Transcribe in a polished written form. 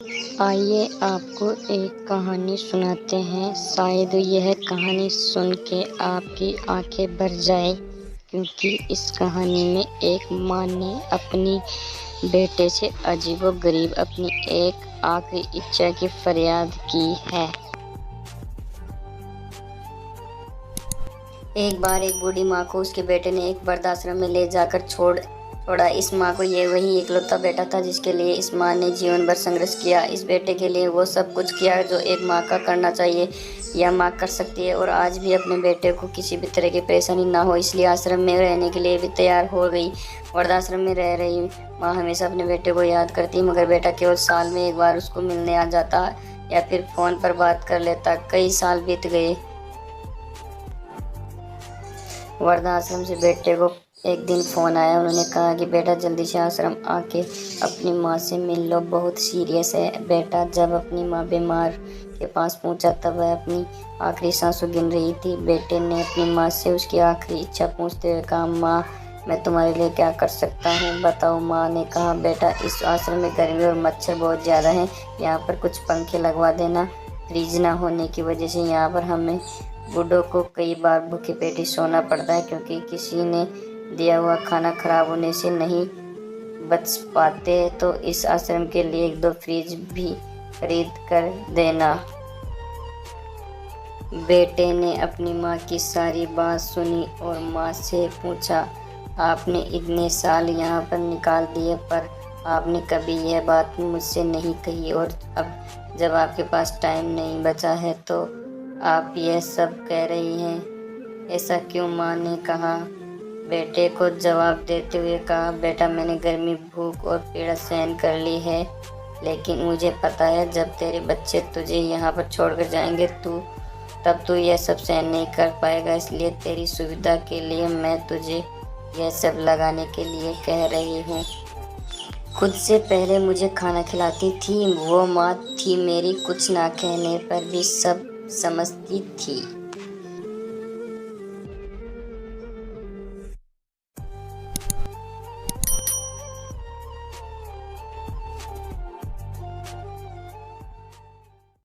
आइए आपको एक कहानी सुनाते हैं। शायद यह कहानी सुन के आपकी आंखें भर जाए, क्योंकि इस कहानी में एक माँ ने अपनी बेटे से अजीबोगरीब अपनी एक आखिरी इच्छा की फरियाद की है। एक बार एक बूढ़ी माँ को उसके बेटे ने एक वृद्धाश्रम में ले जाकर छोड़ा। इस माँ को ये वही इकलौता बेटा था जिसके लिए इस माँ ने जीवन भर संघर्ष किया। इस बेटे के लिए वो सब कुछ किया जो एक माँ का करना चाहिए या माँ कर सकती है, और आज भी अपने बेटे को किसी भी तरह की परेशानी ना हो इसलिए आश्रम में रहने के लिए भी तैयार हो गई। वृद्धाश्रम में रह रही माँ हमेशा अपने बेटे को याद करती, मगर बेटा केवल साल में एक बार उसको मिलने आ जाता या फिर फ़ोन पर बात कर लेता। कई साल बीत गए। वृद्धाश्रम से बेटे को एक दिन फ़ोन आया। उन्होंने कहा कि बेटा जल्दी से आश्रम आके अपनी माँ से मिल लो, बहुत सीरियस है। बेटा जब अपनी माँ बीमार के पास पहुंचा तब वह अपनी आखिरी सांसों गिन रही थी। बेटे ने अपनी माँ से उसकी आखिरी इच्छा पूछते हुए कहा, माँ मैं तुम्हारे लिए क्या कर सकता हूँ, बताओ। माँ ने कहा, बेटा इस आश्रम में गर्मी और मच्छर बहुत ज़्यादा हैं, यहाँ पर कुछ पंखे लगवा देना। फ्रिज ना होने की वजह से यहाँ पर हमें बूढ़ों को कई बार भूखे पेट सोना पड़ता है, क्योंकि किसी ने दिया हुआ खाना खराब होने से नहीं बच पाते। तो इस आश्रम के लिए एक दो फ्रिज भी खरीद कर देना। बेटे ने अपनी माँ की सारी बात सुनी और माँ से पूछा, आपने इतने साल यहाँ पर निकाल दिए पर आपने कभी यह बात मुझसे नहीं कही, और अब जब आपके पास टाइम नहीं बचा है तो आप यह सब कह रही हैं, ऐसा क्यों? माँ ने कहा। बेटे को जवाब देते हुए कहा, बेटा मैंने गर्मी, भूख और पीड़ा सहन कर ली है, लेकिन मुझे पता है जब तेरे बच्चे तुझे यहाँ पर छोड़कर जाएंगे तब तू यह सब सहन नहीं कर पाएगा। इसलिए तेरी सुविधा के लिए मैं तुझे यह सब लगाने के लिए कह रही हूँ। खुद से पहले मुझे खाना खिलाती थी, वो माँ थी मेरी, कुछ ना कहने पर भी सब समझती थी।